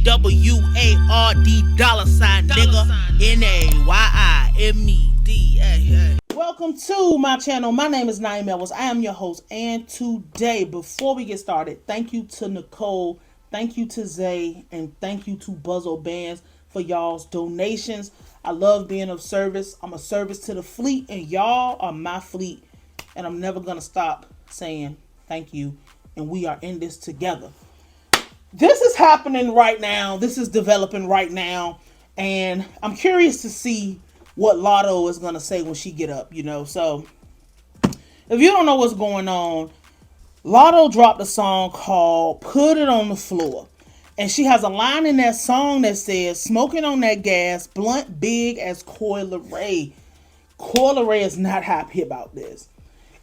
$WARD nigga. NAYIMED. Welcome to my channel. My name is Nayim. I am your host, and today, before we get started, thank you to Nicole, thank you to Zay, and thank you to Buzzo Bands for y'all's donations. I love being of service. I'm a service to the fleet, and y'all are my fleet, and I'm never gonna stop saying thank you, and we are in this together. This is happening right now. This is developing right now, and I'm curious to see what Latto is gonna say when she get up, So if you don't know what's going on, Latto dropped a song called Put It on the Floor. And she has a line in that song that says, smoking on that gas, blunt big as Coi Leray. Coi Leray is not happy about this.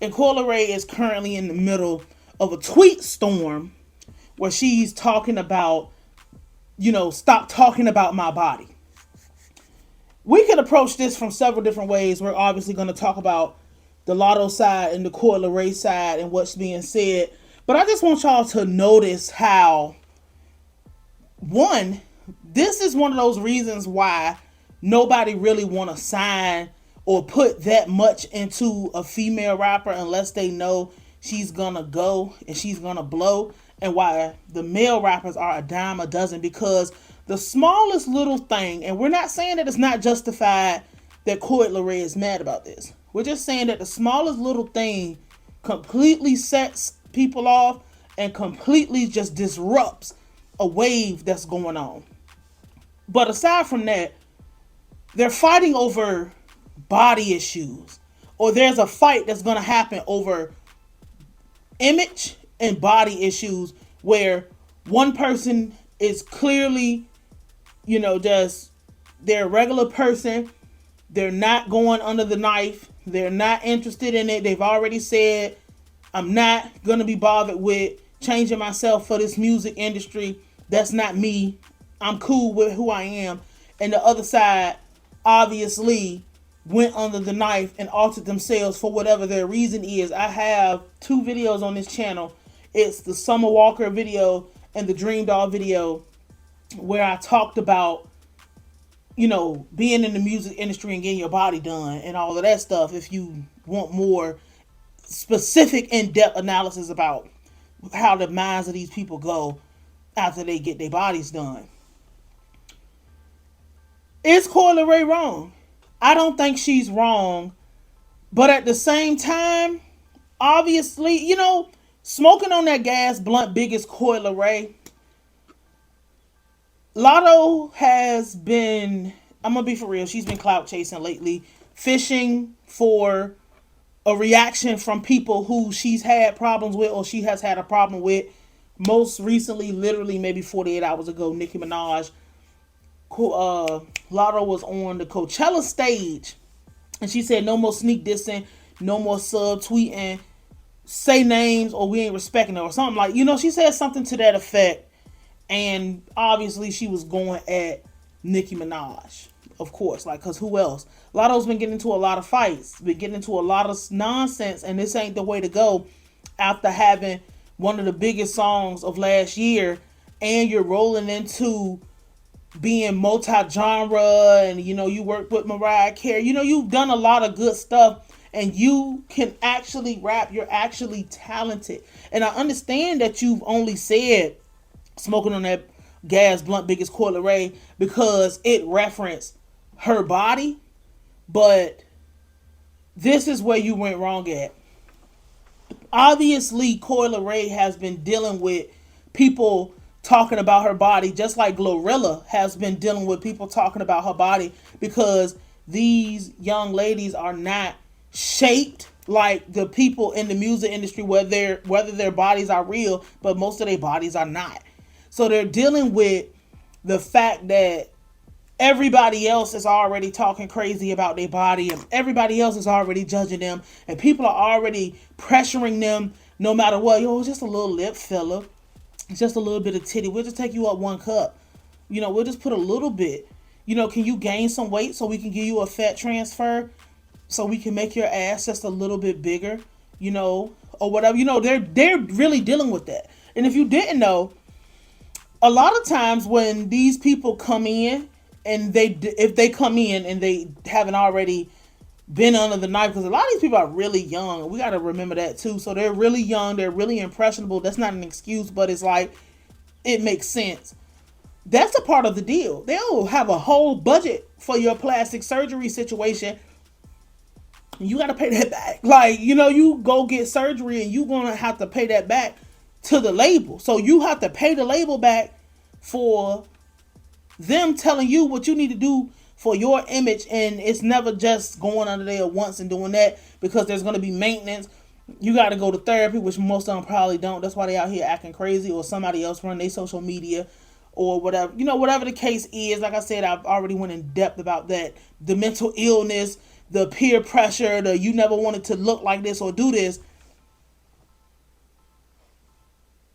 And Coi Leray is currently in the middle of a tweet storm where she's talking about, stop talking about my body. We could approach this from several different ways. We're obviously going to talk about the Latto side and the Coi Leray side and what's being said. But I just want y'all to notice how, one, this is one of those reasons why nobody really want to sign or put that much into a female rapper unless they know she's gonna go and she's gonna blow, and why the male rappers are a dime a dozen, because the smallest little thing, and we're not saying that it's not justified that Coi Leray is mad about this. We're just saying that the smallest little thing completely sets people off and completely just disrupts a wave that's going on. But aside from that, they're fighting over body issues, or there's a fight that's going to happen over image and body issues where one person is clearly, just they're a regular person. They're not going under the knife. They're not interested in it. They've already said, I'm not going to be bothered with changing myself for this music industry. That's not me. I'm cool with who I am. And the other side obviously went under the knife and altered themselves for whatever their reason is. I have 2 videos on this channel. It's the Summer Walker video and the Dream Doll video, where I talked about, being in the music industry and getting your body done and all of that stuff. If you want more specific in-depth analysis about how the minds of these people go after they get their bodies done. Is Coi Leray wrong? I don't think she's wrong. But at the same time, obviously, smoking on that gas blunt big as Coi Leray. Latto has been, I'm going to be for real, she's been clout chasing lately, fishing for a reaction from people who she's had problems with or she has had a problem with. Most recently, literally maybe 48 hours ago, Nicki Minaj, Latto was on the Coachella stage and she said no more sneak dissing, no more sub tweeting, say names or we ain't respecting her or something like, she said something to that effect. And obviously she was going at Nicki Minaj, of course, because who else? Latto's been getting into a lot of fights, been getting into a lot of nonsense, and this ain't the way to go after having one of the biggest songs of last year, and you're rolling into being multi-genre, and you work with Mariah Carey. You've done a lot of good stuff, and you can actually rap. You're actually talented. And I understand that you've only said smoking on that gas blunt big as Coi Leray because it referenced her body, but this is where you went wrong at. Obviously, Coi Leray has been dealing with people talking about her body, just like Glorilla has been dealing with people talking about her body, because these young ladies are not shaped like the people in the music industry, whether their bodies are real, but most of their bodies are not. So they're dealing with the fact that everybody else is already talking crazy about their body, and everybody else is already judging them, and people are already pressuring them no matter what. Just a little lip filler. It's just a little bit of titty. We'll just take you up 1 cup. We'll just put a little bit. Can you gain some weight so we can give you a fat transfer so we can make your ass just a little bit bigger, or whatever. They're really dealing with that. And if you didn't know, A lot of times when these people come in, and if they come in and they haven't already been under the knife, because a lot of these people are really young. We got to remember that too. So they're really young. They're really impressionable. That's not an excuse, but it's like, it makes sense. That's a part of the deal. They'll have a whole budget for your plastic surgery situation. You got to pay that back. Like, you go get surgery and you're going to have to pay that back to the label. So you have to pay the label back for them telling you what you need to do for your image. And it's never just going under there once and doing that, because there's going to be maintenance. You got to go to therapy, which most of them probably don't. That's why they out here acting crazy, or somebody else run their social media or whatever. Whatever the case is. Like I said, I've already went in depth about that. The mental illness, the peer pressure, the you never wanted to look like this or do this.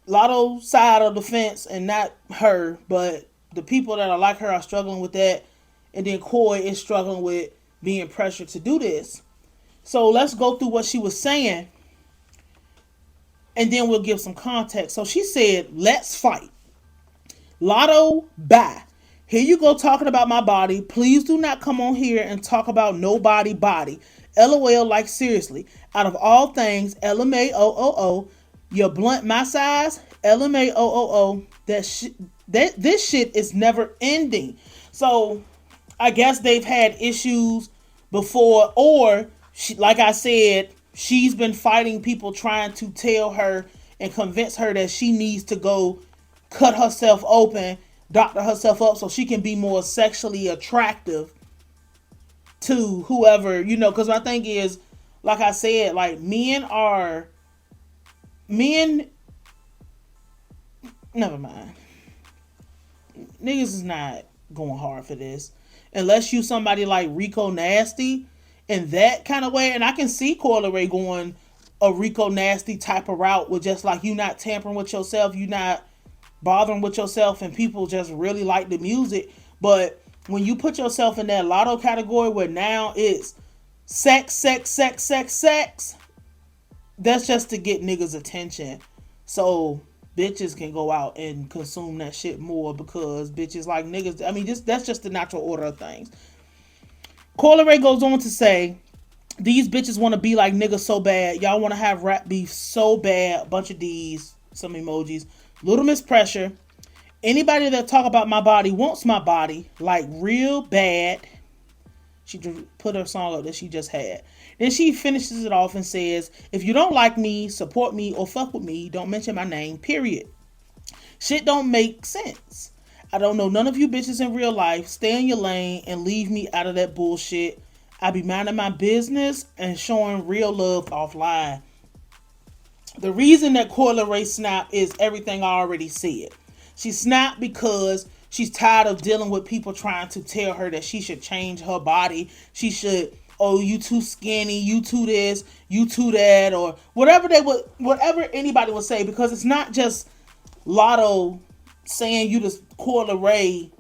Latto's side of the fence, and not her, but the people that are like her are struggling with that. And then Coi is struggling with being pressured to do this. So let's go through what she was saying, and then we'll give some context. So she said, let's fight. Latto, bye. Here you go talking about my body. Please do not come on here and talk about nobody body. LOL, like seriously. Out of all things, LMAOOO, your blunt my size, LMAOOO, this shit is never ending. So I guess they've had issues before, or like I said, she's been fighting people trying to tell her and convince her that she needs to go cut herself open, doctor herself up, so she can be more sexually attractive to whoever, because my thing is, like I said, like men, never mind. Niggas is not going hard for this. Unless you somebody like Rico Nasty in that kind of way. And I can see Coi Leray going a Rico Nasty type of route with just like, you not tampering with yourself, you not bothering with yourself, and people just really like the music. But when you put yourself in that Latto category where now it's sex, that's just to get niggas' attention. So bitches can go out and consume that shit more, because bitches like niggas. I mean, that's just the natural order of things. Coi Leray goes on to say, these bitches want to be like niggas so bad. Y'all want to have rap beef so bad. A bunch of D's, some emojis. Little Miss Pressure. Anybody that talk about my body wants my body, like real bad. She put her song up that she just had. Then she finishes it off and says, if you don't like me, support me, or fuck with me, don't mention my name, period. Shit don't make sense. I don't know none of you bitches in real life. Stay in your lane and leave me out of that bullshit. I be minding my business and showing real love offline. The reason that Coi Leray snapped is everything I already said. She snapped because she's tired of dealing with people trying to tell her that she should change her body. She should, oh, you too skinny, you too this, you too that, or whatever anybody would say, because it's not just Latto saying you this Coi Leray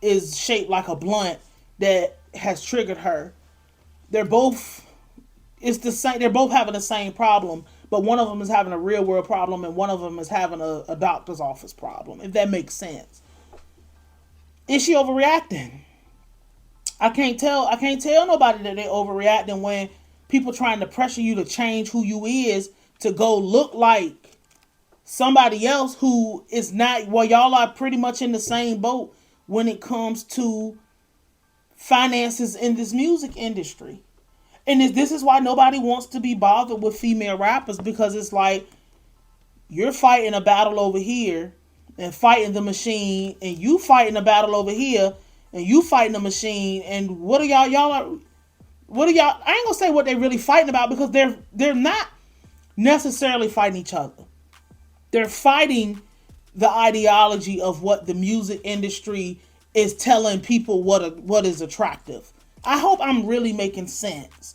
is shaped like a blunt that has triggered her. They're both having the same problem, but one of them is having a real world problem and one of them is having a doctor's office problem, if that makes sense. Is she overreacting? I can't tell nobody that they overreacting when people trying to pressure you to change who you is to go look like somebody else who is not. Well, y'all are pretty much in the same boat when it comes to finances in this music industry. And this is why nobody wants to be bothered with female rappers, because it's like, you're fighting a battle over here and fighting the machine, and you fighting a battle over here and you fighting the machine, and what are y'all I ain't gonna say what they're really fighting about, because they're not necessarily fighting each other. They're fighting the ideology of what the music industry is telling people what is attractive. I hope I'm really making sense.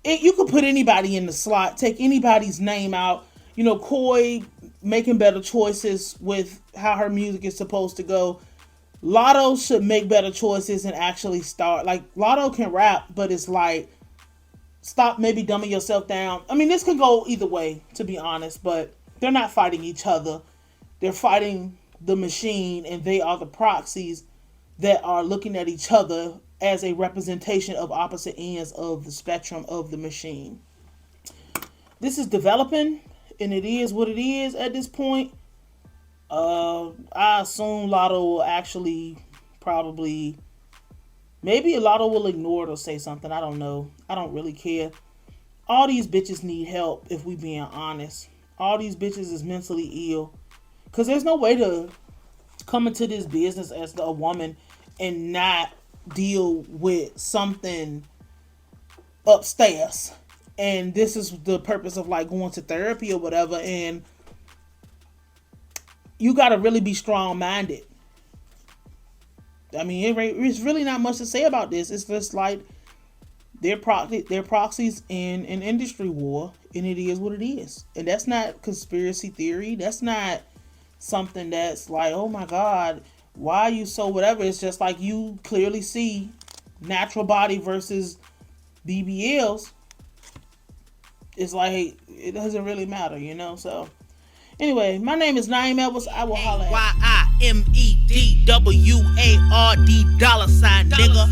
You could put anybody in the slot, take anybody's name out. Coi making better choices with how her music is supposed to go. Latto should make better choices and actually start. Like, Latto can rap, but it's like, stop maybe dumbing yourself down. I mean, this could go either way, to be honest, but they're not fighting each other. they're fighting the machine, and they are the proxies that are looking at each other as a representation of opposite ends of the spectrum of the machine. This is developing, and it is what it is at this point. I assume Latto will actually probably, maybe Latto will ignore it or say something. I don't know. I don't really care. All these bitches need help, if we being honest. All these bitches is mentally ill. Because there's no way to come into this business as a woman and not deal with something upstairs. And this is the purpose of like going to therapy or whatever. And you got to really be strong-minded. I mean, it's really not much to say about this. It's just like they're proxies in an industry war, and it is what it is. And that's not conspiracy theory. That's not something that's like, oh my God, why are you so whatever? It's just like you clearly see natural body versus BBLs. It's like, it doesn't really matter, you know? So, anyway, my name is Nayim. I will holler at YIMEDWARD $, nigga.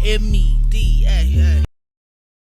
NAYIMED.